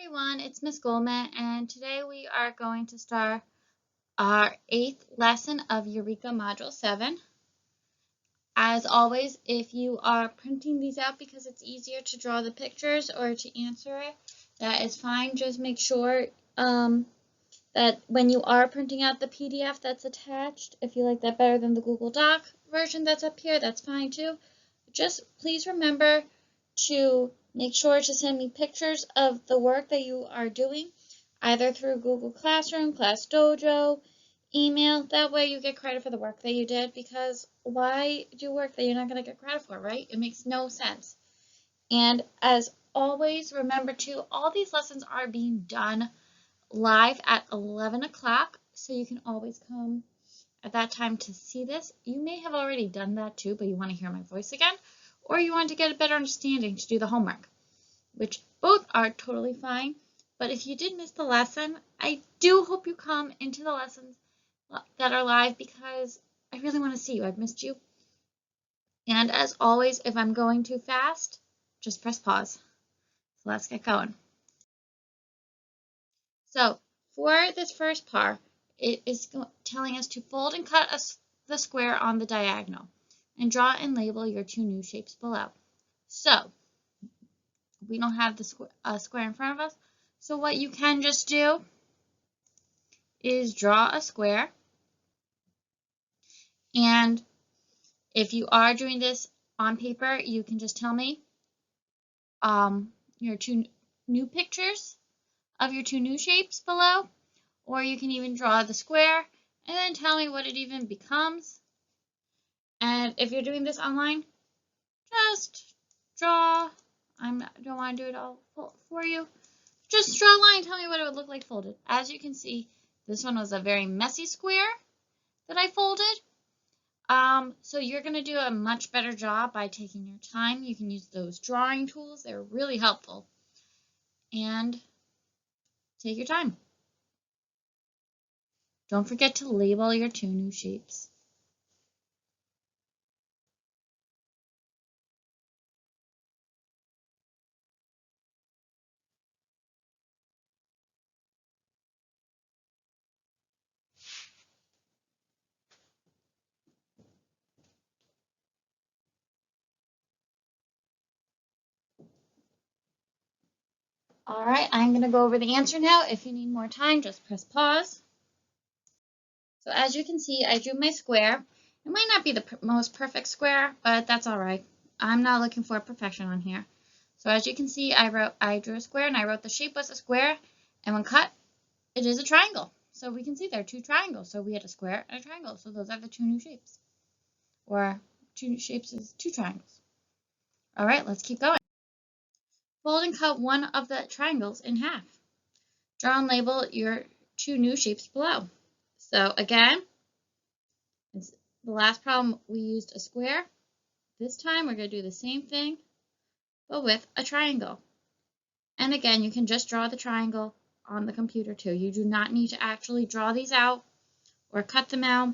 everyone, it's Miss Goldman, and today we are going to start our 8th lesson of Eureka Module 7. As always, if you are printing these out because it's easier to draw the pictures or to answer it, that is fine. Just make sure that when you are printing out the PDF that's attached, if you like that better than the Google Doc version that's up here, that's fine too. Just please remember to make sure to send me pictures of the work that you are doing, either through Google Classroom, Class Dojo, email. That way you get credit for the work that you did, because why do work that you're not going to get credit for, right? It makes no sense. And as always, remember too, all these lessons are being done live at 11 o'clock, so you can always come at that time to see this. You may have already done that too, but you want to hear my voice again, or you want to get a better understanding to do the homework, which both are totally fine. But if you did miss the lesson, I do hope you come into the lessons that are live, because I really want to see you. I've missed you. And as always, if I'm going too fast, just press pause. So let's get going. So for this first part, it is telling us to fold and cut the square on the diagonal, and draw and label your two new shapes below. So we don't have the square in front of us, so what you can just do is draw a square. And if you are doing this on paper, you can just tell me your two new pictures of your two new shapes below, or you can even draw the square and then tell me what it even becomes. And if you're doing this online, just draw. I don't want to do it all for you. Just draw a line and tell me what it would look like folded. As you can see, this one was a very messy square that I folded. So you're going to do a much better job by taking your time. You can use those drawing tools. They're really helpful. And take your time. Don't forget to label your two new shapes. All right, I'm going to go over the answer now. If you need more time, just press pause. So as you can see, I drew my square. It might not be the most perfect square, but that's all right. I'm not looking for perfection on here. So as you can see, I drew a square, and I wrote the shape was a square, and when cut, it is a triangle. So we can see there are two triangles. So we had a square and a triangle. So those are the two new shapes. Or two new shapes is two triangles. All right, let's keep going. Fold and cut one of the triangles in half. Draw and label your two new shapes below. So again, it's the last problem we used a square. This time we're going to do the same thing, but with a triangle. And again, you can just draw the triangle on the computer too. You do not need to actually draw these out or cut them out.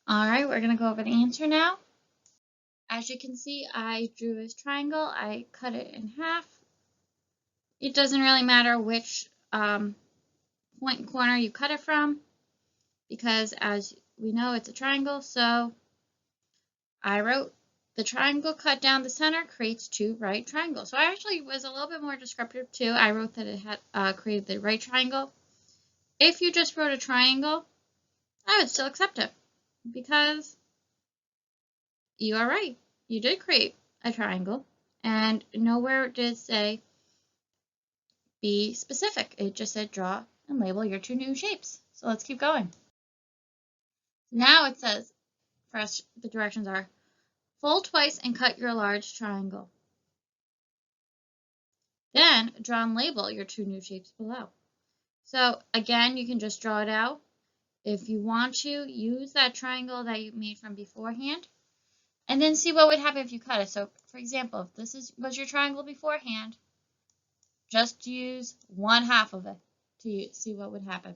All right, we're going to go over the answer now. As you can see, I drew this triangle. I cut it in half. It doesn't really matter which point and corner you cut it from, because as we know, it's a triangle. So I wrote the triangle cut down the center creates two right triangles. So I actually was a little bit more descriptive too. I wrote that it had created the right triangle. If you just wrote a triangle, I would still accept it. because you are right. You did create a triangle, and nowhere did it say be specific. It just said draw and label your two new shapes. So let's keep going. Now it says, for us, the directions are fold twice and cut your large triangle. Then draw and label your two new shapes below. So again, you can just draw it out. If you want to, use that triangle that you made from beforehand, and then see what would happen if you cut it. So for example, if this was your triangle beforehand, just use one half of it to see what would happen.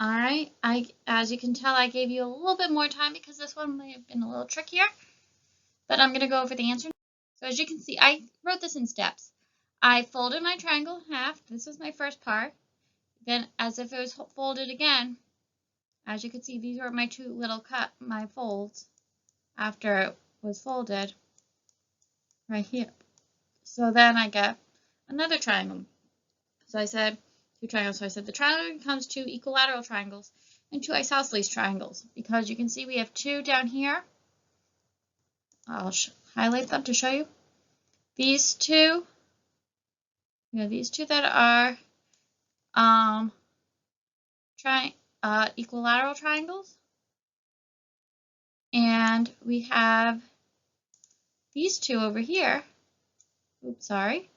All right, as you can tell, I gave you a little bit more time because this one may have been a little trickier, but I'm going to go over the answer. So as you can see, I wrote this in steps. I folded my triangle in half. This was my first part. Then as if it was folded again, as you can see, these were my two little my folds after it was folded right here. So then I get another triangle. So I said two triangles. So I said the triangle becomes two equilateral triangles and two isosceles triangles, because you can see we have two down here. I'll highlight them to show you. These two, these two that are equilateral triangles, and we have these two over here. Oops, sorry.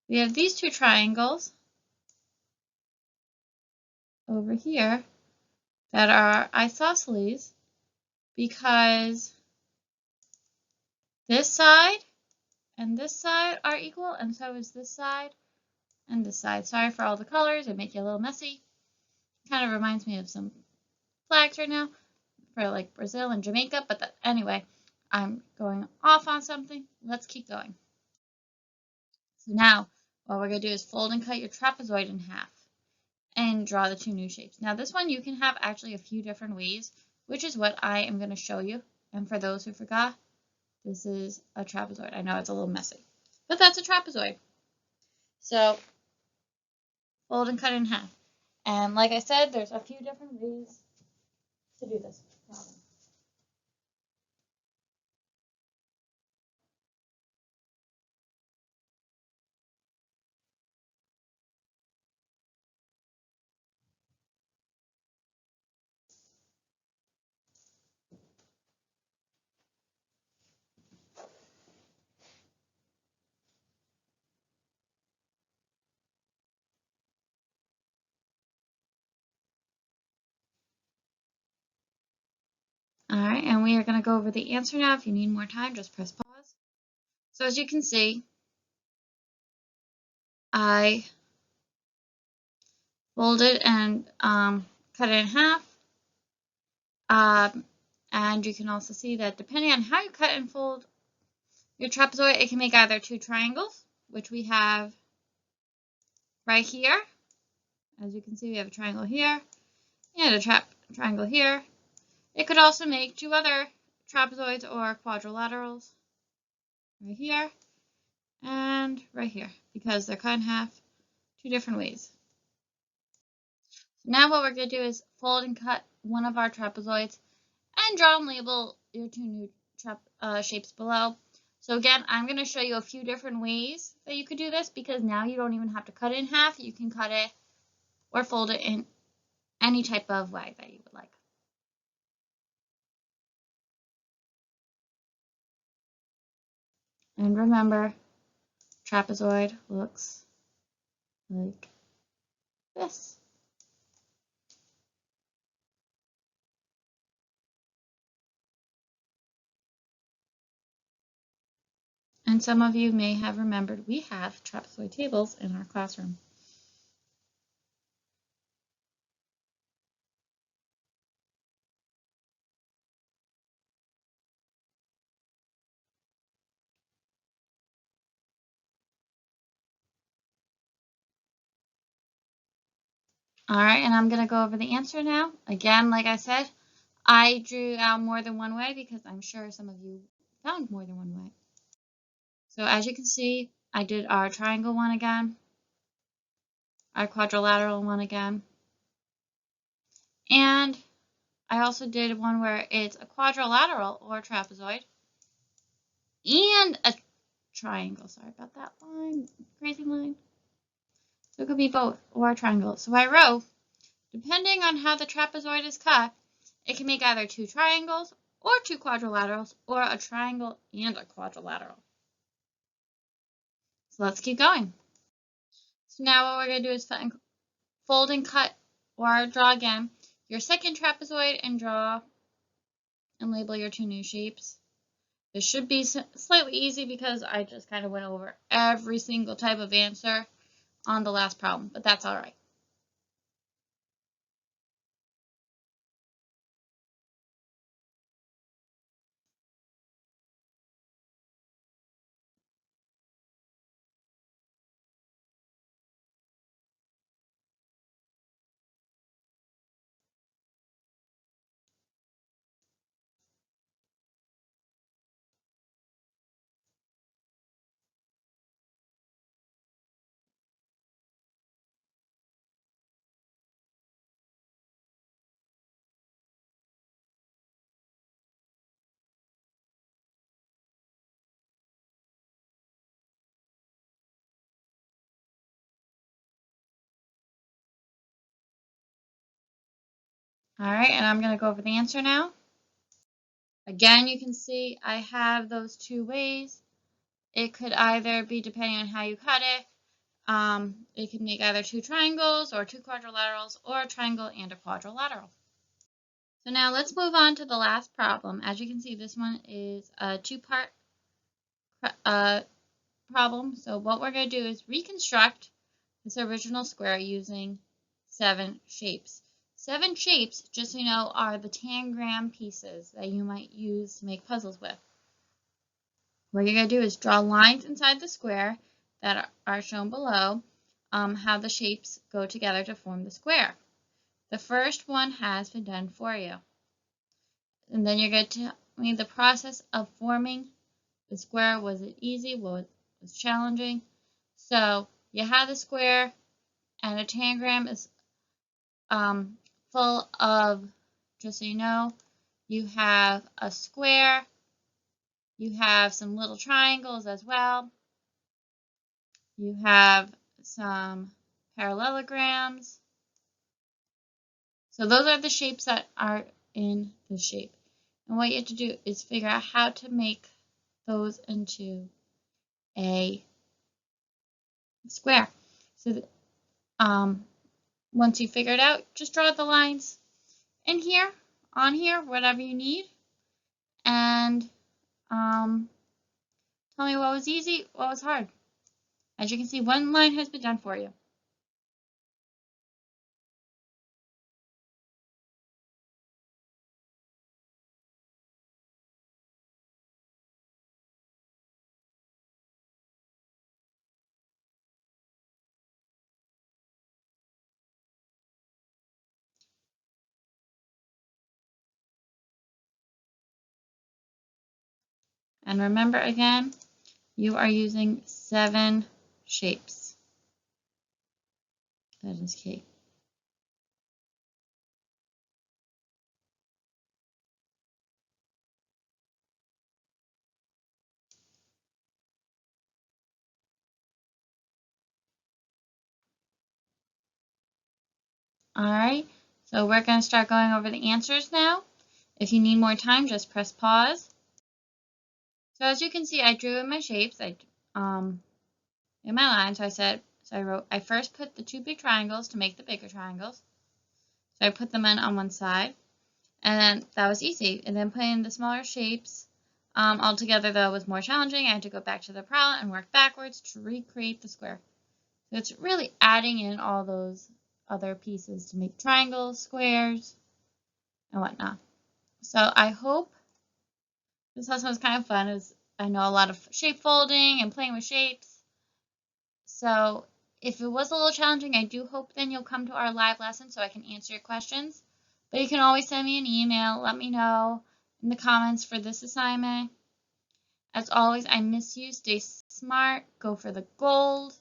We have these two triangles over here that are isosceles, because this side and this side are equal, and so is this side and this side. Sorry for all the colors, it make you a little messy. Kind of reminds me of some flags right now for like Brazil and Jamaica, but anyway, I'm going off on something. Let's keep going. So now what we're going to do is fold and cut your trapezoid in half and draw the two new shapes. Now this one you can have actually a few different ways, which is what I am going to show you. And for those who forgot, this is a trapezoid. I know it's a little messy, but that's a trapezoid. So fold and cut in half. And like I said, there's a few different ways to do this problem. All right, and we are going to go over the answer now. If you need more time, just press pause. So as you can see, I folded and cut it in half. And you can also see that depending on how you cut and fold your trapezoid, it can make either two triangles, which we have right here. As you can see, we have a triangle here and a triangle here. It could also make two other trapezoids or quadrilaterals right here and right here, because they're cut in half two different ways. So now what we're going to do is fold and cut one of our trapezoids and draw and label your two new shapes below. So again, I'm going to show you a few different ways that you could do this, because now you don't even have to cut it in half. You can cut it or fold it in any type of way that you would like. And remember, trapezoid looks like this. And some of you may have remembered we have trapezoid tables in our classroom. All right, and I'm going to go over the answer now. Again, like I said, I drew out more than one way because I'm sure some of you found more than one way. So as you can see, I did our triangle one again, our quadrilateral one again, and I also did one where it's a quadrilateral or a trapezoid and a triangle. Sorry about that line, crazy line. So it could be both or a triangle. So I wrote, depending on how the trapezoid is cut, it can make either two triangles or two quadrilaterals or a triangle and a quadrilateral. So let's keep going. So now what we're going to do is fold and cut or draw again your second trapezoid and draw and label your two new shapes. This should be slightly easy because I just kind of went over every single type of answer on the last problem, but that's all right. All right, and I'm going to go over the answer now. Again, you can see I have those two ways. It could either be, depending on how you cut it, it could make either two triangles or two quadrilaterals or a triangle and a quadrilateral. So now let's move on to the last problem. As you can see, this one is a two-part problem. So what we're going to do is reconstruct this original square using 7 shapes. 7 shapes, just so you know, are the tangram pieces that you might use to make puzzles with. What you're going to do is draw lines inside the square that are shown below, how the shapes go together to form the square. The first one has been done for you. And then you're going to tell me the process of forming the square. Was it easy? Was it challenging? So you have the square, and a tangram is full of, just so you know, you have a square, you have some little triangles as well, you have some parallelograms. So those are the shapes that are in the shape. And what you have to do is figure out how to make those into a square. So once you figure it out, just draw the lines in here, on here, whatever you need. And tell me what was easy, what was hard. As you can see, one line has been done for you. And remember again, you are using 7 shapes. That is key. All right, so we're going to start going over the answers now. If you need more time, just press pause. So as you can see, I drew in my shapes. In my line. So I wrote, I first put the two big triangles to make the bigger triangles. So I put them in on one side, and then that was easy. And then putting the smaller shapes all together, though, was more challenging. I had to go back to the palette and work backwards to recreate the square. So it's really adding in all those other pieces to make triangles, squares, and whatnot. So I hope this lesson was kind of fun. As I know a lot of shape folding and playing with shapes. So if it was a little challenging, I do hope then you'll come to our live lesson so I can answer your questions. But you can always send me an email. Let me know in the comments for this assignment. As always, I miss you. Stay smart. Go for the gold.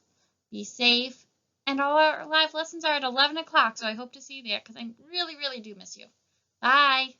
Be safe. And all our live lessons are at 11 o'clock, so I hope to see you there because I really, really do miss you. Bye.